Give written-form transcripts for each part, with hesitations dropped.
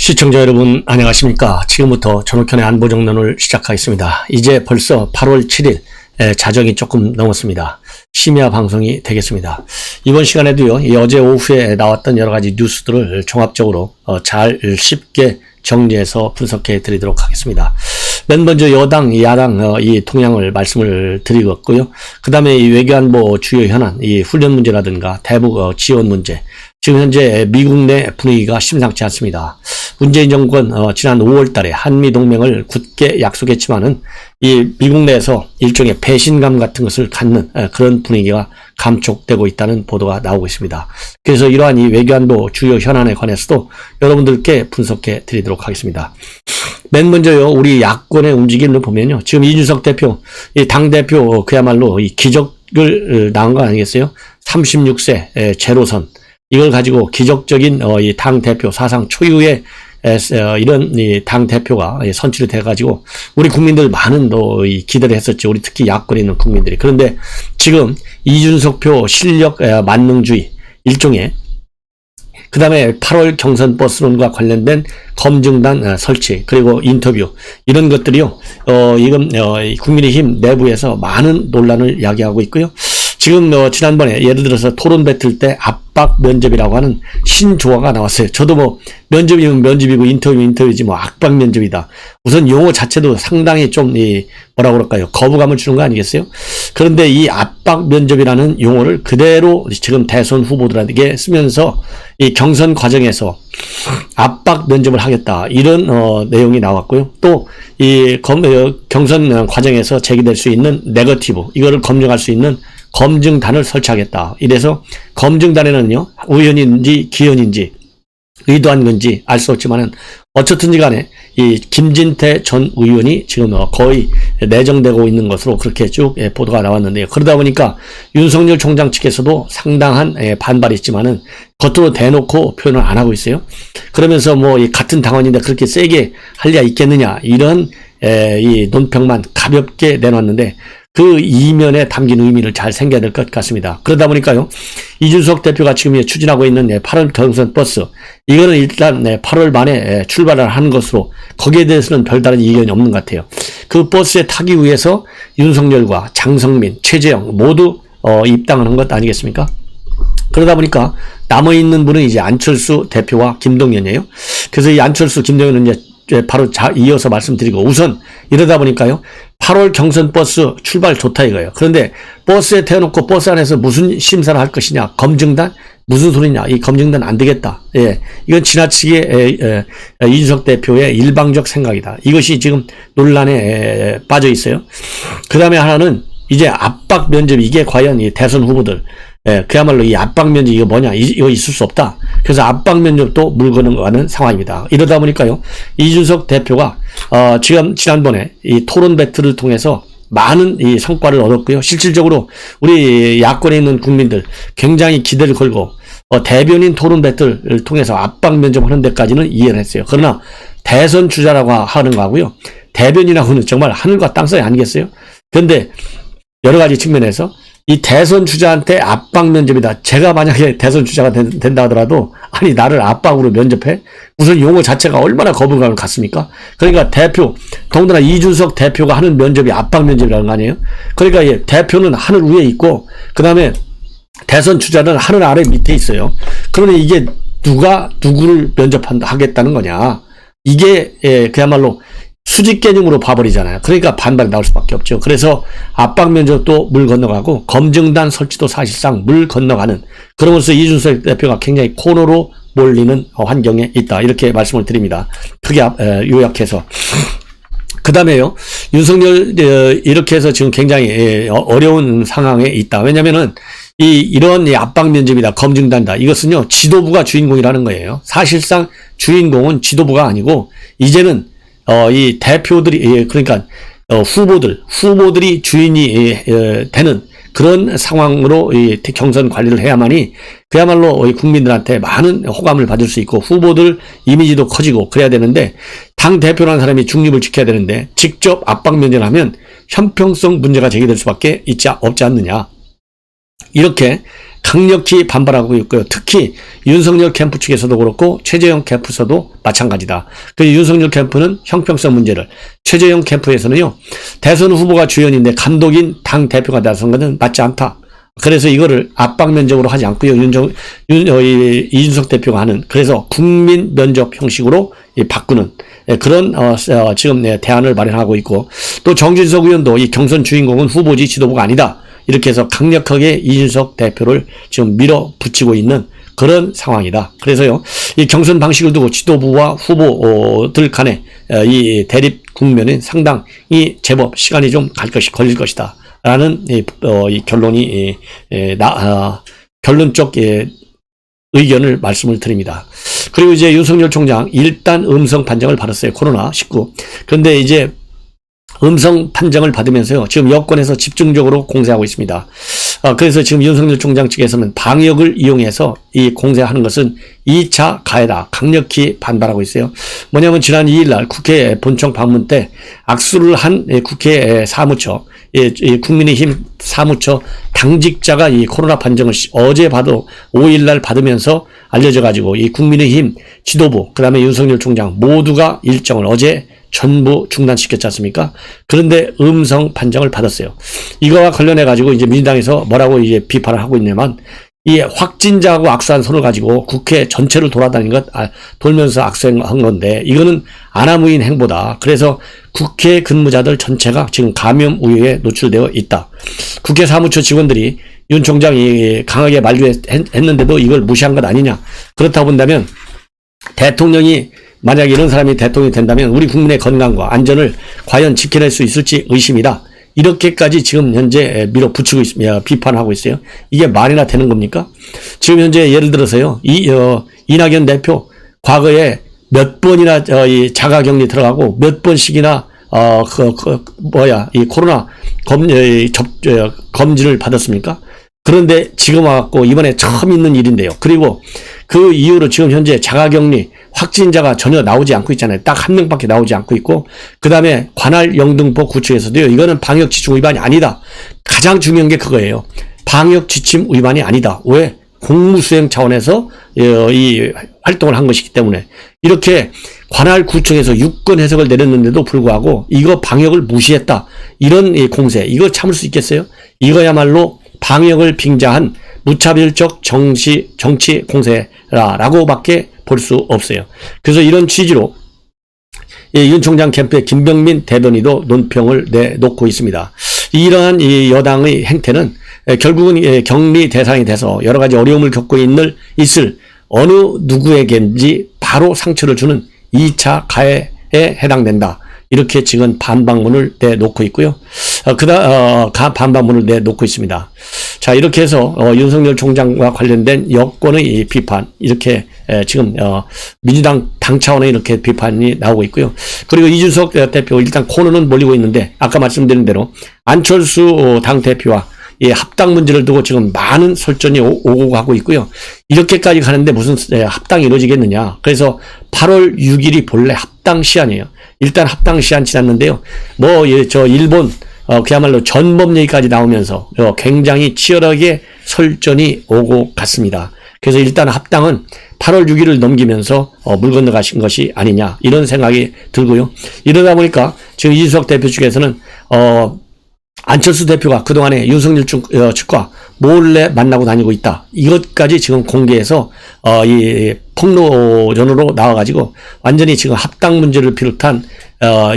시청자 여러분 안녕하십니까. 지금부터 전옥현의 안보정론을 시작하겠습니다. 이제 벌써 8월 7일 자정이 조금 넘었습니다. 심야 방송이 되겠습니다. 이번 시간에도요, 어제 오후에 나왔던 여러 가지 뉴스들을 종합적으로 잘 쉽게 정리해서 분석해 드리도록 하겠습니다. 맨 먼저 여당, 야당 이 동향을 말씀을 드리겠고요. 그 다음에 이 외교안보 주요 현안, 이 훈련 문제라든가 대북 지원 문제, 지금 현재 미국 내 분위기가 심상치 않습니다. 문재인 정권 지난 5월 달에 한미동맹을 굳게 약속했지만은 이 미국 내에서 일종의 배신감 같은 것을 갖는 그런 분위기가 감촉되고 있다는 보도가 나오고 있습니다. 그래서 이러한 이 외교안보 주요 현안에 관해서도 여러분들께 분석해 드리도록 하겠습니다. 맨 먼저요, 우리 야권의 움직임을 보면요, 지금 이준석 대표, 이 당대표 그야말로 이 기적을 낳은 거 아니겠어요? 36세 제로선, 이걸 가지고 기적적인 이 당대표 사상 초유의 이런 이 당대표가 선출이 돼가지고 우리 국민들 많은 또 기대를 했었죠. 우리 특히 야권에 있는 국민들이. 그런데 지금 이준석표 실력 만능주의 일종의, 그 다음에 8월 경선 버스론과 관련된 검증단 설치, 그리고 인터뷰, 이런 것들이요, 이건 국민의힘 내부에서 많은 논란을 야기하고 있고요. 지금 지난번에 예를 들어서 토론 배틀 때 압박 면접이라고 하는 신조어가 나왔어요. 저도 뭐 면접이면 면접이고 인터뷰면 인터뷰지 뭐 압박 면접이다. 우선 용어 자체도 상당히 좀 뭐라고 그럴까요? 거부감을 주는 거 아니겠어요? 그런데 이 압박 면접이라는 용어를 그대로 지금 대선 후보들에게 쓰면서 이 경선 과정에서 압박 면접을 하겠다, 이런 내용이 나왔고요. 또 이 경선 과정에서 제기될 수 있는 네거티브, 이거를 검증할 수 있는 검증단을 설치하겠다. 이래서 검증단에는요, 우연인지 기연인지 의도한 건지 알 수 없지만은 어쨌든지 간에 이 김진태 전 의원이 지금 거의 내정되고 있는 것으로 그렇게 쭉 보도가 나왔는데요. 그러다 보니까 윤석열 총장 측에서도 상당한 반발이 있지만은 겉으로 대놓고 표현을 안 하고 있어요. 그러면서 뭐 이 같은 당원인데 그렇게 세게 할 리가 있겠느냐, 이런 이 논평만 가볍게 내놨는데 그 이면에 담긴 의미를 잘 생겨야 될 것 같습니다. 그러다 보니까요, 이준석 대표가 지금 추진하고 있는 8월 경선 버스, 이거는 일단 8월 말에 출발을 하는 것으로, 거기에 대해서는 별다른 이견이 없는 것 같아요. 그 버스에 타기 위해서 윤석열과 장성민, 최재형 모두 입당하는 것 아니겠습니까? 그러다 보니까 남아있는 분은 이제 안철수 대표와 김동연이에요. 그래서 이 안철수, 김동연은 이제 바로 이어서 말씀드리고, 우선 이러다 보니까요, 8월 경선 버스 출발 좋다 이거예요. 그런데 버스에 태워놓고 버스 안에서 무슨 심사를 할 것이냐, 검증단? 무슨 소리냐, 이 검증단 안 되겠다. 예, 이건 지나치게 이준석 대표의 일방적 생각이다. 이것이 지금 논란에 빠져 있어요. 그 다음에 하나는 이제 압박 면접, 이게 과연 이 대선 후보들, 그야말로 이 압박 면접 이거 뭐냐, 이거 있을 수 없다. 그래서 압박 면접도 물 거는 상황입니다. 이러다 보니까요, 이준석 대표가 지난번에 이 토론 배틀을 통해서 많은 이 성과를 얻었고요. 실질적으로 우리 야권에 있는 국민들 굉장히 기대를 걸고 대변인 토론 배틀을 통해서 압박 면접하는 데까지는 이해를 했어요. 그러나 대선 주자라고 하는 거하고요, 대변인하고는 정말 하늘과 땅 사이 아니겠어요? 그런데 여러 가지 측면에서 이 대선 주자한테 압박 면접이다. 제가 만약에 대선 주자가 된다 하더라도, 아니 나를 압박으로 면접해? 무슨 용어 자체가 얼마나 거부감을 갖습니까? 그러니까 더군다나 이준석 대표가 하는 면접이 압박 면접이라는 거 아니에요? 그러니까 대표는 하늘 위에 있고, 그 다음에 대선 주자는 하늘 아래 밑에 있어요. 그러면 이게 누가 누구를 면접하겠다는 거냐? 이게 그야말로 수직 개념으로 봐버리잖아요. 그러니까 반발이 나올 수밖에 없죠. 그래서 압박 면접도 물 건너가고 검증단 설치도 사실상 물 건너가는, 그러면서 이준석 대표가 굉장히 코너로 몰리는 환경에 있다, 이렇게 말씀을 드립니다. 크게 요약해서. 그 다음에요, 윤석열 이렇게 해서 지금 굉장히 어려운 상황에 있다. 왜냐면은 이런 압박 면접이다, 검증단다, 이것은요 지도부가 주인공이라는 거예요. 사실상 주인공은 지도부가 아니고 이제는 이 대표들이, 그러니까 후보들이 주인이 되는 그런 상황으로 이 경선 관리를 해야만이 그야말로 국민들한테 많은 호감을 받을 수 있고 후보들 이미지도 커지고 그래야 되는데, 당 대표라는 사람이 중립을 지켜야 되는데 직접 압박 면접을 하면 형평성 문제가 제기될 수밖에 없지 않느냐, 이렇게 강력히 반발하고 있고요. 특히 윤석열 캠프 측에서도 그렇고 최재형 캠프에서도 마찬가지다. 그 윤석열 캠프는 형평성 문제를, 최재형 캠프에서는요, 대선 후보가 주연인데 감독인 당 대표가 나선 것은 맞지 않다. 그래서 이거를 압박 면접으로 하지 않고요. 이준석 대표가 하는, 그래서 국민 면접 형식으로 바꾸는 그런 지금 대안을 마련하고 있고, 또 정진석 의원도 이 경선 주인공은 후보지 지도부가 아니다. 이렇게 해서 강력하게 이준석 대표를 지금 밀어붙이고 있는 그런 상황이다. 그래서요, 이 경선 방식을 두고 지도부와 후보들 간의 이 대립 국면은 상당히 제법 시간이 좀 걸릴 것이다. 라는 이 결론이 결론 쪽 의견을 말씀을 드립니다. 그리고 이제 윤석열 총장 일단 음성 판정을 받았어요. 코로나19. 그런데 이제 음성 판정을 받으면서요, 지금 여권에서 집중적으로 공세하고 있습니다. 그래서 지금 윤석열 총장 측에서는 방역을 이용해서 이 공세하는 것은 2차 가해다. 강력히 반발하고 있어요. 뭐냐면 지난 2일날 국회 본청 방문 때 악수를 한 국회 사무처, 국민의힘 사무처 당직자가 이 코로나 판정을 어제 5일날 받으면서 알려져가지고 이 국민의힘 지도부, 그 다음에 윤석열 총장 모두가 일정을 어제 전부 중단시켰지 않습니까? 그런데 음성 판정을 받았어요. 이거와 관련해가지고 이제 민주당에서 뭐라고 이제 비판을 하고 있냐면, 이 확진자하고 악수한 손을 가지고 국회 전체를 돌면서 악수한 건데, 이거는 아나무인 행보다. 그래서 국회 근무자들 전체가 지금 감염 우려에 노출되어 있다. 국회 사무처 직원들이 윤 총장이 강하게 만류했는데도 이걸 무시한 것 아니냐. 그렇다고 본다면 대통령이 만약 이런 사람이 대통령이 된다면 우리 국민의 건강과 안전을 과연 지켜낼 수 있을지 의심이다. 이렇게까지 지금 현재 밀어붙이고 있습니다. 비판하고 있어요. 이게 말이나 되는 겁니까? 지금 현재 예를 들어서요, 이낙연 대표 과거에 몇 번이나 이 자가격리 들어가고 몇 번씩이나 이 코로나 검진을 받았습니까? 그런데 지금 와갖고 이번에 처음 있는 일인데요. 그리고 그 이후로 지금 현재 자가격리 확진자가 전혀 나오지 않고 있잖아요. 딱 한 명밖에 나오지 않고 있고, 그 다음에 관할 영등포 구청에서도요, 이거는 방역 지침 위반이 아니다. 가장 중요한 게 그거예요. 방역 지침 위반이 아니다. 왜? 공무수행 차원에서 이 활동을 한 것이기 때문에. 이렇게 관할 구청에서 유권 해석을 내렸는데도 불구하고 이거 방역을 무시했다. 이런 공세, 이거 참을 수 있겠어요? 이거야말로 방역을 빙자한 무차별적 정치 공세라고밖에 볼 수 없어요. 그래서 이런 취지로 윤 총장 캠프의 김병민 대변인도 논평을 내놓고 있습니다. 이러한 이 여당의 행태는 결국은 격리 대상이 돼서 여러 가지 어려움을 겪고 있을 어느 누구에겐지 바로 상처를 주는 2차 가해에 해당된다. 이렇게 지금 반박문을 내놓고 있고요. 반박문을 내놓고 있습니다. 자, 이렇게 해서 윤석열 총장과 관련된 여권의 이 비판, 이렇게 지금 민주당 당 차원의 이렇게 비판이 나오고 있고요. 그리고 이준석 대표, 일단 코너는 몰리고 있는데 아까 말씀드린 대로 안철수 당 대표와 이 합당 문제를 두고 지금 많은 설전이 오고 가고 있고요. 이렇게까지 가는데 무슨 합당이 이루어지겠느냐. 그래서 8월 6일이 본래 합당 시한이에요. 일단 합당 시한 지났는데요. 일본 그야말로 전범 얘기까지 나오면서 굉장히 치열하게 설전이 오고 갔습니다. 그래서 일단 합당은 8월 6일을 넘기면서 물 건너가신 것이 아니냐, 이런 생각이 들고요. 이러다 보니까 지금 이준석 대표 측에서는 안철수 대표가 그동안에 윤석열 측과 몰래 만나고 다니고 있다. 이것까지 지금 공개해서 이 폭로전으로 나와가지고 완전히 지금 합당 문제를 비롯한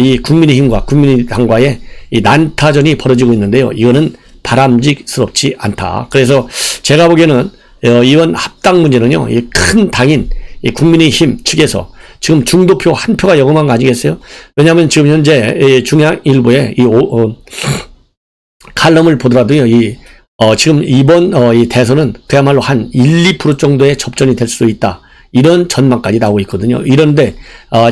이 국민의힘과 국민의당과의 이 난타전이 벌어지고 있는데요. 이거는 바람직스럽지 않다. 그래서 제가 보기에는 이번 합당 문제는요, 이 큰 당인 이 국민의힘 측에서 지금 중도표 한 표가 영험한 거 아니겠어요? 왜냐하면 지금 현재 중앙일보에 칼럼을 보더라도요, 지금 이번 이 대선은 그야말로 한 1, 2% 정도의 접전이 될 수도 있다. 이런 전망까지 나오고 있거든요. 이런데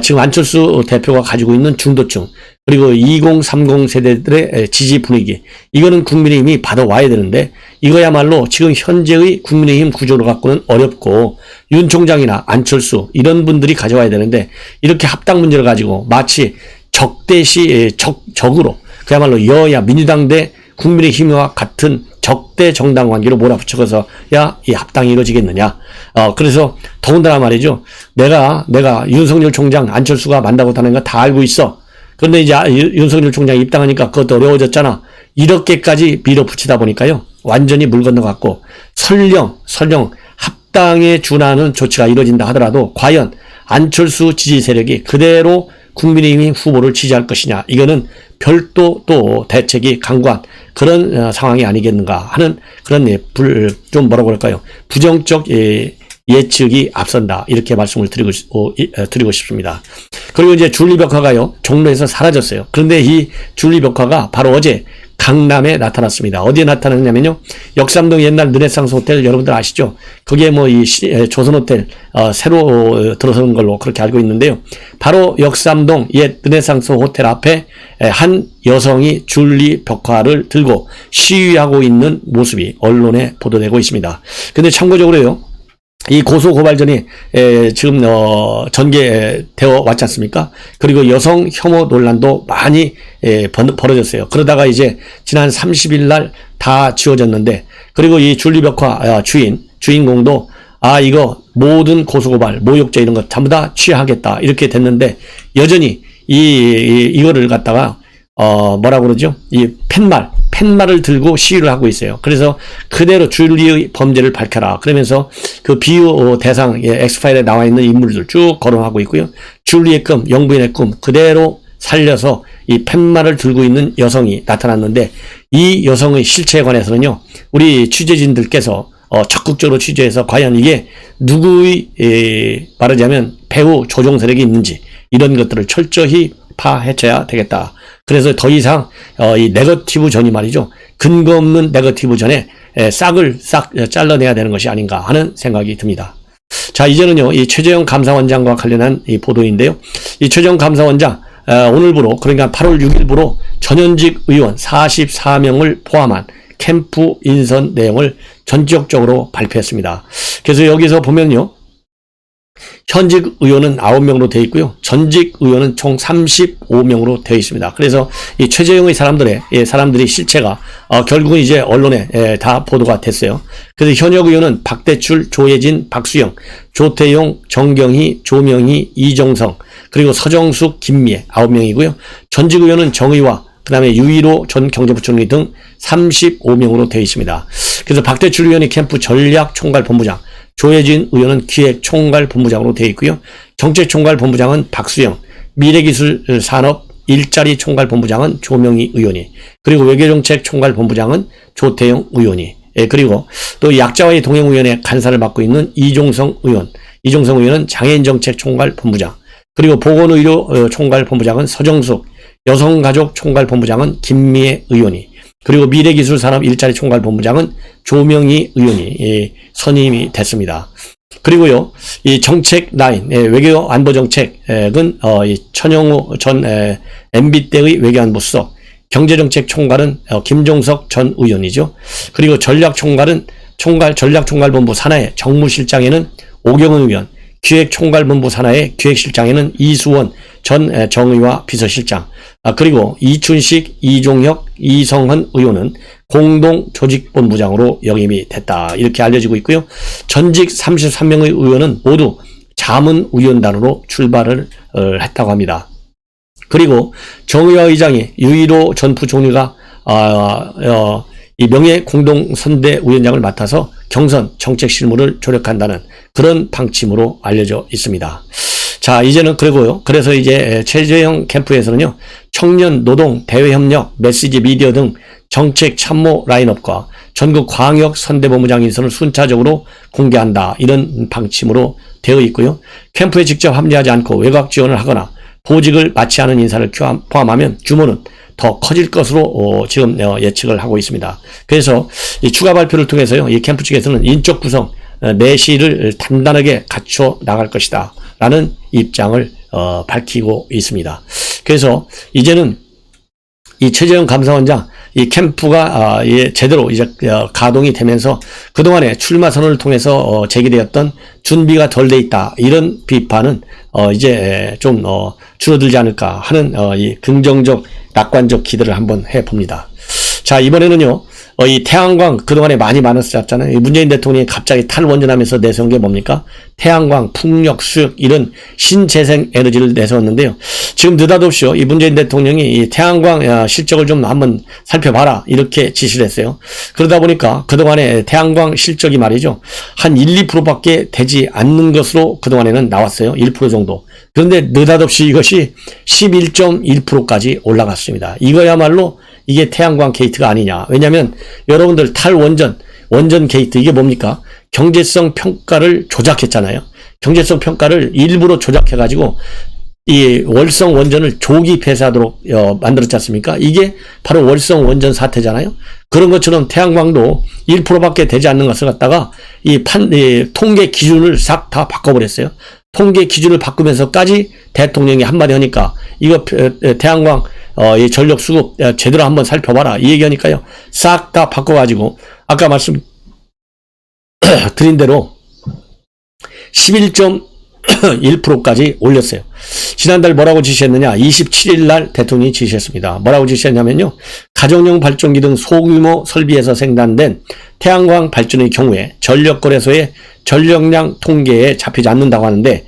지금 안철수 대표가 가지고 있는 중도층, 그리고 2030 세대들의 지지 분위기, 이거는 국민의힘이 받아와야 되는데 이거야말로 지금 현재의 국민의힘 구조로 갖고는 어렵고, 윤 총장이나 안철수 이런 분들이 가져와야 되는데 이렇게 합당 문제를 가지고 마치 적으로 그야말로 여야 민주당 대 국민의힘과 같은 적대 정당 관계로 몰아붙여서 야, 이 합당이 이루어지겠느냐. 그래서 더군다나 말이죠. 내가 윤석열 총장 안철수가 만나고 다는 거 다 알고 있어. 그런데 이제 윤석열 총장이 입당하니까 그것도 어려워졌잖아. 이렇게까지 밀어붙이다 보니까요. 완전히 물 건너갔고 설령 합당에 준하는 조치가 이루어진다 하더라도 과연 안철수 지지 세력이 그대로 국민의힘 후보를 지지할 것이냐. 이거는 별도 또 대책이 강구한 그런 상황이 아니겠는가 하는 그런 좀 뭐라고 그럴까요. 부정적 예측이 앞선다. 이렇게 말씀을 드리고 싶습니다. 그리고 이제 줄리벽화가요. 종로에서 사라졌어요. 그런데 이 줄리벽화가 바로 어제 강남에 나타났습니다. 어디에 나타났냐면요. 역삼동 옛날 르네상스 호텔 여러분들 아시죠? 그게 뭐 이 조선호텔 새로 들어서는 걸로 그렇게 알고 있는데요. 바로 역삼동 옛 르네상스 호텔 앞에 한 여성이 줄리벽화를 들고 시위하고 있는 모습이 언론에 보도되고 있습니다. 근데 참고적으로요. 이 고소고발전이 지금 전개되어 왔지 않습니까? 그리고 여성 혐오 논란도 많이 벌어졌어요. 그러다가 이제 지난 30일 날 다 지워졌는데, 그리고 이 줄리벽화 주인공도 이거 모든 고소고발, 모욕죄 이런 것 전부 다 취하하겠다 이렇게 됐는데, 여전히 이거를 갖다가 뭐라고 그러죠? 이 팻말을 들고 시위를 하고 있어요. 그래서 그대로 줄리의 범죄를 밝혀라. 그러면서 그 비유 대상 엑스파일에 나와 있는 인물들 쭉 거론하고 있고요. 줄리의 꿈, 영부인의 꿈 그대로 살려서 이 팻말을 들고 있는 여성이 나타났는데, 이 여성의 실체에 관해서는요, 우리 취재진들께서 적극적으로 취재해서 과연 이게 누구의 말하자면 배후 조종 세력이 있는지 이런 것들을 철저히 파헤쳐야 되겠다. 그래서 더 이상 이 네거티브 전이 말이죠. 근거 없는 네거티브 전에 싹을 잘라내야 되는 것이 아닌가 하는 생각이 듭니다. 자, 이제는요. 이 최재형 감사원장과 관련한 이 보도인데요. 이 최재형 감사원장 오늘부로, 그러니까 8월 6일부로 전현직 의원 44명을 포함한 캠프 인선 내용을 전격적으로 발표했습니다. 그래서 여기서 보면요. 현직 의원은 9명으로 되어 있고요. 전직 의원은 총 35명으로 되어 있습니다. 그래서 이 최재형의 사람들이 실체가 결국은 이제 언론에 다 보도가 됐어요. 그래서 현역 의원은 박대출, 조혜진, 박수영, 조태용, 정경희, 조명희, 이정성, 그리고 서정숙, 김미애 9명이고요. 전직 의원은 정의와 그 다음에 유일호 전 경제부총리 등 35명으로 되어 있습니다. 그래서 박대출 의원이 캠프 전략총괄본부장, 조혜진 의원은 기획총괄본부장으로 되어 있고요. 정책총괄본부장은 박수영, 미래기술산업 일자리 총괄본부장은 조명희 의원이, 그리고 외교정책총괄본부장은 조태용 의원이, 그리고 또 약자와의 동행위원회 간사를 맡고 있는 이종성 의원은 장애인정책총괄본부장, 그리고 보건의료 총괄본부장은 서정숙, 여성가족총괄본부장은 김미애 의원이, 그리고 미래기술산업 일자리 총괄본부장은 조명희 의원이 선임이 됐습니다. 그리고요, 이 정책 라인, 외교 안보 정책은 천영우 전 MB 때의 외교안보 수석, 경제정책 총괄은 김종석 전 의원이죠. 그리고 전략총괄본부 산하의 정무실장에는 오경은 의원, 기획총괄본부 산하의 기획실장에는 이수원 전 정의와 비서실장, 그리고 이춘식, 이종혁, 이성헌 의원은 공동조직본부장으로 역임이 됐다. 이렇게 알려지고 있고요. 전직 33명의 의원은 모두 자문위원단으로 출발을 했다고 합니다. 그리고 정의와 의장이 유일호 전 부총리가 이 명예공동선대위원장을 맡아서 경선 정책 실무를 조력한다는 그런 방침으로 알려져 있습니다. 자, 이제는 그래서 이제 최재형 캠프에서는요, 청년, 노동, 대외협력, 메시지 미디어 등 정책 참모 라인업과 전국 광역 선대본부장 인선을 순차적으로 공개한다. 이런 방침으로 되어 있고요. 캠프에 직접 합류하지 않고 외곽 지원을 하거나 보직을 마치 않은 인사를 포함하면 규모는 더 커질 것으로 지금 예측을 하고 있습니다. 그래서 이 추가 발표를 통해서요, 이 캠프 측에서는 인적 구성, 내실을 단단하게 갖춰 나갈 것이다 라는 입장을 밝히고 있습니다. 그래서 이제는 이 최재형 감사원장 이 캠프가 제대로 이제 가동이 되면서 그동안에 출마 선언을 통해서 제기되었던 준비가 덜 돼 있다 이런 비판은 이제 좀 줄어들지 않을까 하는 이 긍정적 낙관적 기대를 한번 해봅니다. 자, 이번에는요, 이 태양광 그동안에 많이 많았었잖아요. 문재인 대통령이 갑자기 탈원전하면서 내세운 게 뭡니까? 태양광, 풍력, 수력 이런 신재생 에너지를 내세웠는데요. 지금 느닷없이요. 이 문재인 대통령이 이 태양광 실적을 좀 한번 살펴봐라 이렇게 지시를 했어요. 그러다 보니까 그동안에 태양광 실적이 말이죠. 한 1, 2%밖에 되지 않는 것으로 그동안에는 나왔어요. 1% 정도. 그런데 느닷없이 이것이 11.1%까지 올라갔습니다. 이거야말로 이게 태양광 게이트가 아니냐. 왜냐하면 여러분들 탈원전, 원전 게이트 이게 뭡니까? 경제성 평가를 조작했잖아요. 경제성 평가를 일부러 조작해가지고 이 월성 원전을 조기 폐쇄하도록 만들었지 않습니까? 이게 바로 월성 원전 사태잖아요. 그런 것처럼 태양광도 1%밖에 되지 않는 것을 갖다가 이 통계 기준을 싹 다 바꿔버렸어요. 통계 기준을 바꾸면서까지 대통령이 한마디 하니까 이거 태양광 이 전력 수급 제대로 한번 살펴봐라 이 얘기하니까요. 싹 다 바꿔가지고 아까 말씀드린 대로 11.1%까지 올렸어요. 지난달 뭐라고 지시했느냐? 27일 날 대통령이 지시했습니다. 뭐라고 지시했냐면요. 가정용 발전기 등 소규모 설비에서 생산된 태양광 발전의 경우에 전력거래소의 전력량 통계에 잡히지 않는다고 하는데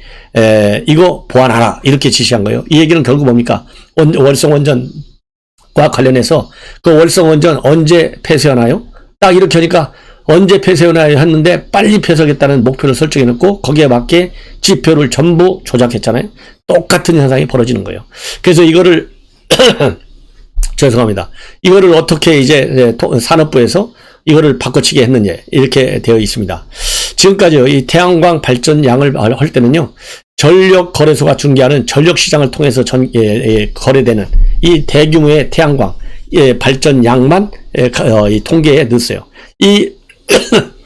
이거 보완하라 이렇게 지시한 거예요. 이 얘기는 결국 뭡니까? 월성 원전과 관련해서 그 월성 원전 언제 폐쇄하나요? 딱 이렇게 하니까 언제 폐쇄하나요 했는데 빨리 폐쇄하겠다는 목표를 설정해놓고 거기에 맞게 지표를 전부 조작했잖아요. 똑같은 현상이 벌어지는 거예요. 그래서 이거를 죄송합니다. 이거를 어떻게 이제 산업부에서 이거를 바꿔치기 했느냐 이렇게 되어 있습니다. 지금까지 이 태양광 발전량을 할 때는요. 전력 거래소가 중개하는 전력 시장을 통해서 거래되는 이 대규모의 태양광 발전량만 이 통계에 넣었어요. 이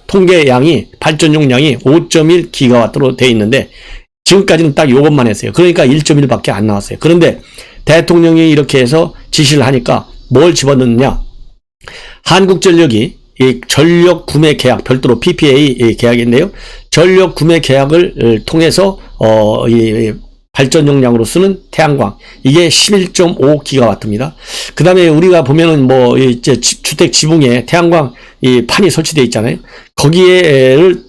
통계량이 발전용량이 5.1기가와트로 되어 있는데 지금까지는 딱 이것만 했어요. 그러니까 1.1밖에 안 나왔어요. 그런데 대통령이 이렇게 해서 지시를 하니까 뭘 집어넣느냐? 한국전력이 이 전력 구매 계약 별도로 PPA 계약인데요. 전력 구매 계약을 통해서 이 발전 용량으로 쓰는 태양광 이게 11.5기가와트입니다. 그 다음에 우리가 보면은 뭐 이제 주택 지붕에 태양광 이 판이 설치되어 있잖아요. 거기에를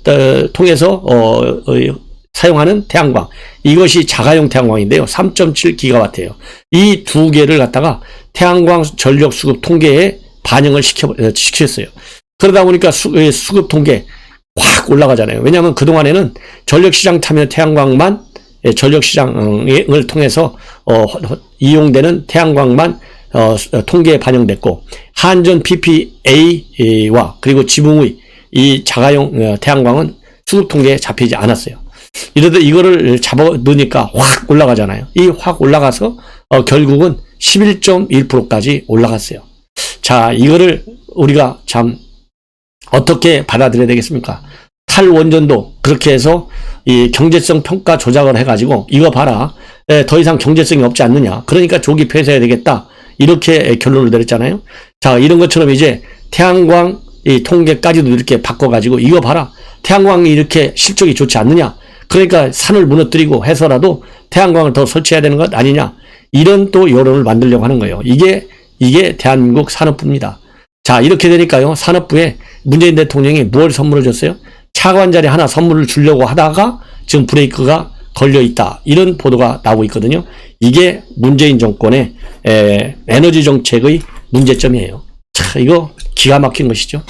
통해서 사용하는 태양광 이것이 자가용 태양광인데요. 3.7기가와트예요. 이 두 개를 갖다가 태양광 전력 수급 통계에 반영을 시켰어요. 그러다 보니까 수급 통계 확 올라가잖아요. 왜냐하면 그동안에는 전력시장 타면 태양광만 전력시장을 통해서 이용되는 태양광만 통계에 반영됐고 한전 PPA와 그리고 지붕의 이 자가용 태양광은 수급 통계에 잡히지 않았어요. 이러다 이거를 잡아 넣으니까 확 올라가잖아요. 이 확 올라가서 결국은 11.1%까지 올라갔어요. 자, 이거를 우리가 참 어떻게 받아들여야 되겠습니까? 탈원전도 그렇게 해서 이 경제성 평가 조작을 해가지고 이거 봐라. 더 이상 경제성이 없지 않느냐. 그러니까 조기 폐쇄해야 되겠다. 이렇게 결론을 내렸잖아요. 자, 이런 것처럼 이제 태양광 이 통계까지도 이렇게 바꿔가지고 이거 봐라. 태양광이 이렇게 실적이 좋지 않느냐. 그러니까 산을 무너뜨리고 해서라도 태양광을 더 설치해야 되는 것 아니냐. 이런 또 여론을 만들려고 하는 거예요. 이게 대한민국 산업부입니다. 자, 이렇게 되니까요. 산업부에 문재인 대통령이 뭘 선물을 줬어요? 차관 자리 하나 선물을 주려고 하다가 지금 브레이크가 걸려 있다. 이런 보도가 나오고 있거든요. 이게 문재인 정권의 에너지 정책의 문제점이에요. 자, 이거 기가 막힌 것이죠.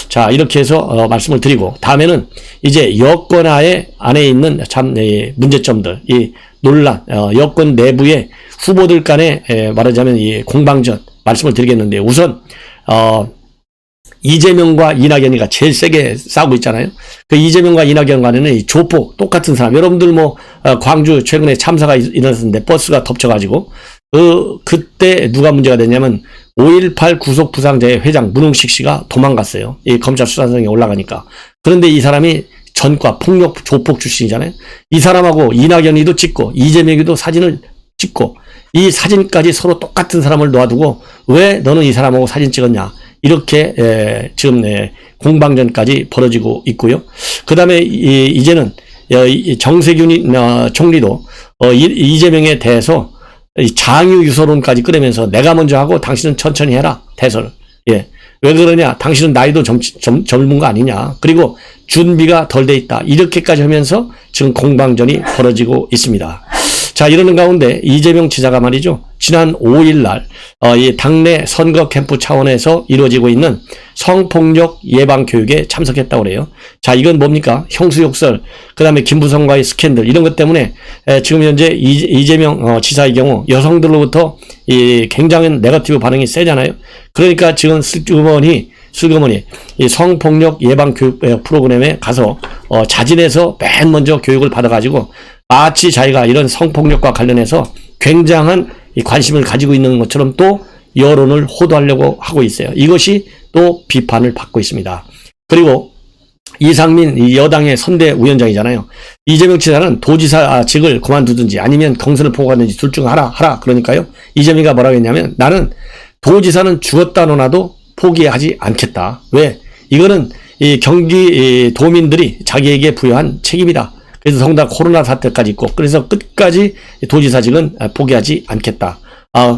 자, 이렇게 해서 말씀을 드리고 다음에는 이제 여권 안에 있는 참 문제점들, 이 논란, 여권 내부의 후보들 간에 말하자면 이 공방전 말씀을 드리겠는데 우선 이재명과 이낙연이가 제일 세게 싸우고 있잖아요. 그 이재명과 이낙연 간에는 이 조폭 똑같은 사람. 여러분들 뭐 광주 최근에 참사가 일어났는데 버스가 덮쳐가지고 그때 누가 문제가 됐냐면 5.18 구속 부상자의 회장 문흥식 씨가 도망갔어요. 이 검찰 수사성에 올라가니까. 그런데 이 사람이 전과 폭력 조폭 출신이잖아요. 이 사람하고 이낙연이도 찍고 이재명이도 사진을 찍고 이 사진까지 서로 똑같은 사람을 놓아두고 왜 너는 이 사람하고 사진 찍었냐. 이렇게 지금 공방전까지 벌어지고 있고요. 그 다음에 이제는 정세균 총리도 이재명에 대해서 장유 유서론까지 끄내면서 내가 먼저 하고 당신은 천천히 해라 대선을. 예. 왜 그러냐? 당신은 나이도 젊은 거 아니냐? 그리고 준비가 덜 돼 있다. 이렇게까지 하면서 지금 공방전이 벌어지고 있습니다. 자, 이러는 가운데 이재명 지사가 말이죠. 지난 5일 날 이 당내 선거 캠프 차원에서 이루어지고 있는 성폭력 예방 교육에 참석했다고 그래요. 자, 이건 뭡니까? 형수욕설, 그다음에 김부성과의 스캔들 이런 것 때문에 지금 현재 이재명 지사의 경우 여성들로부터 이 굉장한 네거티브 반응이 세잖아요. 그러니까 지금 슬그머니 이 성폭력 예방 교육 프로그램에 가서 자진해서 맨 먼저 교육을 받아가지고 마치 자기가 이런 성폭력과 관련해서 굉장한 이 관심을 가지고 있는 것처럼 또 여론을 호도하려고 하고 있어요. 이것이 또 비판을 받고 있습니다. 그리고 이상민 여당의 선대위원장이잖아요. 이재명 지사는 도지사직을 그만두든지 아니면 경선을 포기하든지 둘 중 하라 그러니까요. 이재명이가 뭐라고 했냐면 나는 도지사는 죽었다 너나도 포기하지 않겠다. 왜? 이거는 이 경기 도민들이 자기에게 부여한 책임이다. 그래서 더군다나 코로나 사태까지 있고 그래서 끝까지 도지사직은 포기하지 않겠다.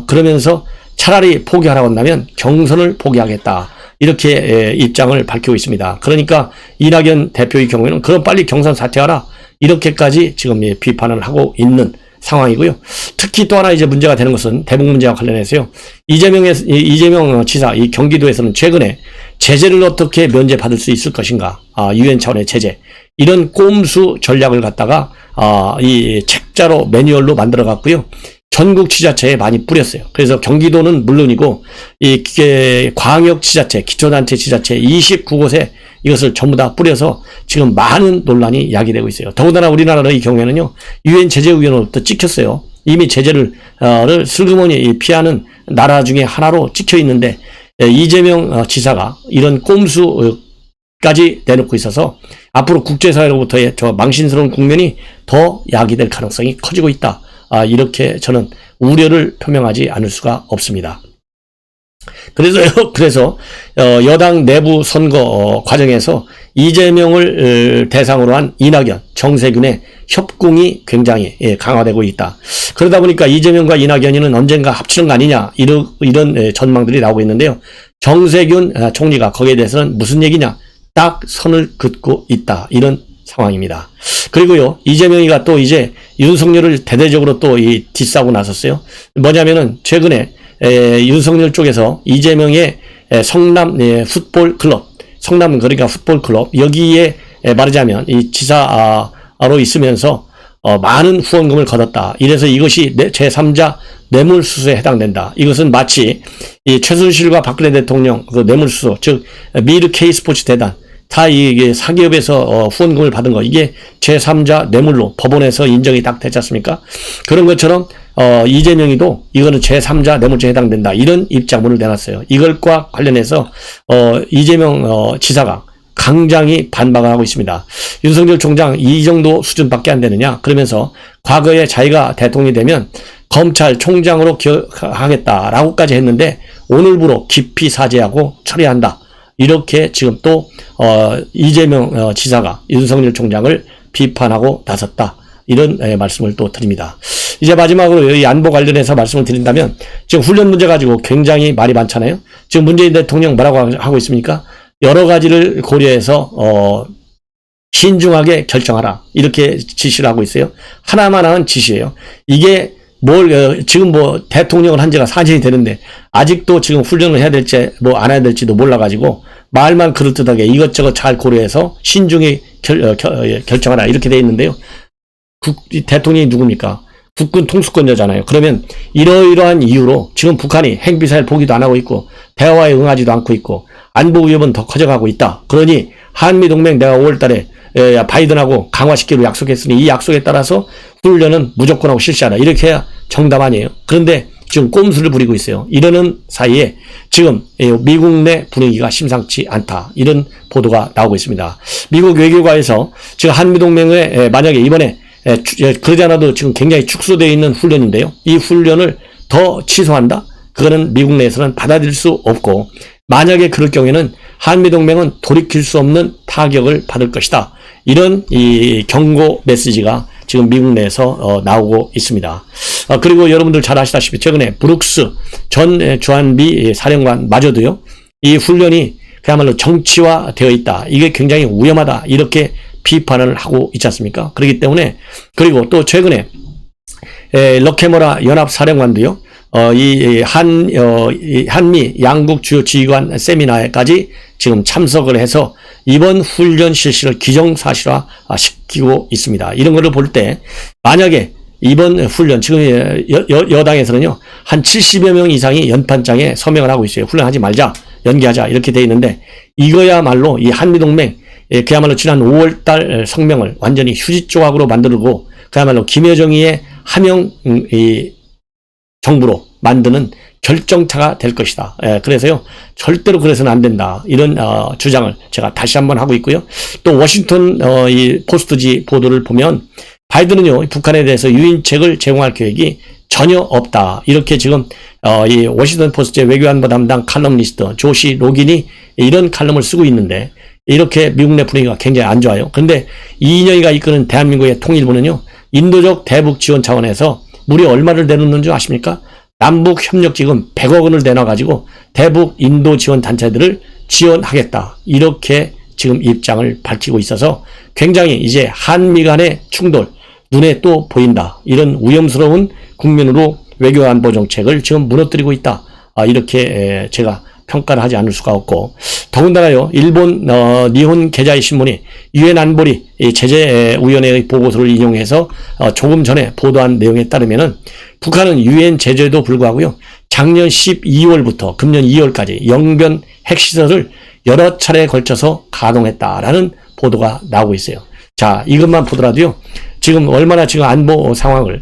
그러면서 차라리 포기하라고 한다면 경선을 포기하겠다. 이렇게 입장을 밝히고 있습니다. 그러니까 이낙연 대표의 경우에는 그럼 빨리 경선 사퇴하라. 이렇게까지 지금 비판을 하고 있는 상황이고요. 특히 또 하나 이제 문제가 되는 것은 대북 문제와 관련해서요. 이재명 지사 이 경기도에서는 최근에 제재를 어떻게 면제받을 수 있을 것인가. 유엔 차원의 제재. 이런 꼼수 전략을 갖다가 이 책자로 매뉴얼로 만들어 갔고요. 전국 지자체에 많이 뿌렸어요. 그래서 경기도는 물론이고 이 광역 지자체, 기초단체 지자체 29곳에 이것을 전부 다 뿌려서 지금 많은 논란이 야기되고 있어요. 더군다나 우리나라의 경우에는요. 유엔 제재위원회로부터 찍혔어요. 이미 제재를 슬그머니 피하는 나라 중에 하나로 찍혀 있는데 이재명 지사가 이런 꼼수까지 내놓고 있어서 앞으로 국제사회로부터의 저 망신스러운 국면이 더 야기될 가능성이 커지고 있다. 이렇게 저는 우려를 표명하지 않을 수가 없습니다. 그래서 여당 내부 선거 과정에서 이재명을 대상으로 한 이낙연, 정세균의 협공이 굉장히 강화되고 있다. 그러다 보니까 이재명과 이낙연이는 언젠가 합치는 거 아니냐 이런 전망들이 나오고 있는데요. 정세균 총리가 거기에 대해서는 무슨 얘기냐? 딱 선을 긋고 있다. 이런 상황입니다. 그리고요, 이재명이가 또 이제 윤석열을 대대적으로 또 뒤싸고 나섰어요. 뭐냐면은 최근에 윤석열 쪽에서 이재명의 성남 풋볼 클럽, 성남 그러니까 풋볼 클럽 여기에 말하자면 이 지사로 있으면서 많은 후원금을 거뒀다. 이래서 이것이 제3자 뇌물수수에 해당된다. 이것은 마치 이 최순실과 박근혜 대통령 그 뇌물수수, 즉 미르 K스포츠 대단 다 이게 사기업에서 후원금을 받은 거 이게 제3자 뇌물로 법원에서 인정이 딱 됐지 않습니까? 그런 것처럼 이재명이도 이거는 제3자 뇌물죄에 해당된다. 이런 입장문을 내놨어요. 이것과 관련해서 이재명 지사가 강장히 반박을 하고 있습니다. 윤석열 총장 이 정도 수준밖에 안 되느냐? 그러면서 과거에 자기가 대통령이 되면 검찰총장으로 기억하겠다라고까지 했는데 오늘부로 깊이 사죄하고 처리한다. 이렇게 지금 또 이재명 지사가 윤석열 총장을 비판하고 나섰다. 이런 말씀을 또 드립니다. 이제 마지막으로 이 안보 관련해서 말씀을 드린다면 지금 훈련 문제 가지고 굉장히 말이 많잖아요. 지금 문재인 대통령 뭐라고 하고 있습니까? 여러 가지를 고려해서 신중하게 결정하라. 이렇게 지시를 하고 있어요. 하나만 하는 지시예요. 이게 지금 대통령을 한 지가 4년이 되는데 아직도 지금 훈련을 해야 될지 안 해야 될지도 몰라가지고 말만 그럴듯하게 이것저것 잘 고려해서 신중히 결정하라. 이렇게 돼 있는데요. 대통령이 누굽니까? 국군 통수권자잖아요. 그러면 이러이러한 이유로 지금 북한이 핵미사일 포기도 안 하고 있고 대화에 응하지도 않고 있고 안보 위협은 더 커져가고 있다. 그러니 한미동맹 내가 5월달에 바이든하고 강화시키기로 약속했으니 이 약속에 따라서 훈련은 무조건 하고 실시하라. 이렇게 해야 정답 아니에요. 그런데 지금 꼼수를 부리고 있어요. 이러는 사이에 지금 미국 내 분위기가 심상치 않다. 이런 보도가 나오고 있습니다. 미국 외교가에서 지금 한미동맹에 만약에 이번에 그러지 않아도 지금 굉장히 축소되어 있는 훈련인데요. 이 훈련을 더 취소한다? 그거는 미국 내에서는 받아들일 수 없고 만약에 그럴 경우에는 한미동맹은 돌이킬 수 없는 타격을 받을 것이다. 이런 이 경고 메시지가 지금 미국 내에서 나오고 있습니다. 그리고 여러분들 잘 아시다시피 최근에 브룩스 전 주한미 사령관 마저도요. 이 훈련이 그야말로 정치화 되어 있다. 이게 굉장히 위험하다. 이렇게 비판을 하고 있지 않습니까? 그렇기 때문에, 그리고 또 최근에 러케모라 연합사령관도요, 한미 양국 주요 지휘관 세미나에까지 지금 참석을 해서 이번 훈련 실시를 기정사실화 시키고 있습니다. 이런 거를 볼 때, 만약에 이번 훈련, 지금 여당에서는요, 한 70여 명 이상이 연판장에 서명을 하고 있어요. 훈련하지 말자, 연기하자, 이렇게 돼 있는데, 이거야말로 이 한미동맹, 그야말로 지난 5월달 성명을 완전히 휴지 조각으로 만들고, 그야말로 김여정이의 하명, 정부로 만드는 결정타가 될 것이다. 그래서요, 절대로 그래서는 안 된다. 이런 주장을 제가 다시 한번 하고 있고요. 또 워싱턴 이 포스트지 보도를 보면 바이든은요, 북한에 대해서 유인책을 제공할 계획이 전혀 없다. 이렇게 지금 이 워싱턴 포스트의 외교안보 담당 칼럼니스트 조시 로긴이 이런 칼럼을 쓰고 있는데, 이렇게 미국 내 분위기가 굉장히 안 좋아요. 그런데 이인영이가 이끄는 대한민국의 통일부는요, 인도적 대북 지원 차원에서 무려 얼마를 내놓는 줄 아십니까? 남북 협력지금 100억 원을 내놔가지고 대북 인도 지원 단체들을 지원하겠다. 이렇게 지금 입장을 밝히고 있어서 굉장히 이제 한미 간의 충돌 눈에 또 보인다. 이런 위험스러운 국면으로 외교안보 정책을 지금 무너뜨리고 있다. 이렇게 제가 평가를 하지 않을 수가 없고, 더군다나요, 일본 니혼 계자이 신문이 유엔 안보리 제재위원회의 보고서를 인용해서 조금 전에 보도한 내용에 따르면은 북한은 유엔 제재에도 불구하고요, 작년 12월부터 금년 2월까지 영변 핵시설을 여러 차례에 걸쳐서 가동했다라는 보도가 나오고 있어요. 자, 이것만 보더라도요, 지금 얼마나 지금 안보 상황을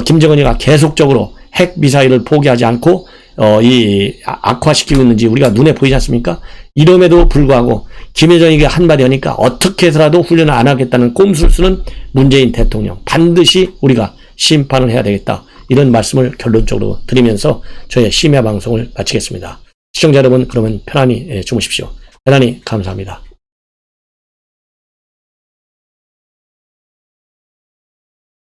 김정은이가 계속적으로 핵 미사일을 포기하지 않고 악화시키고 있는지 우리가 눈에 보이지 않습니까? 이름에도 불구하고 김여정에게 한마디 하니까 어떻게 해서라도 훈련을 안 하겠다는 꼼수를 쓰는 문재인 대통령, 반드시 우리가 심판을 해야 되겠다. 이런 말씀을 결론적으로 드리면서 저의 심야 방송을 마치겠습니다. 시청자 여러분, 그러면 편안히 주무십시오. 대단히 감사합니다.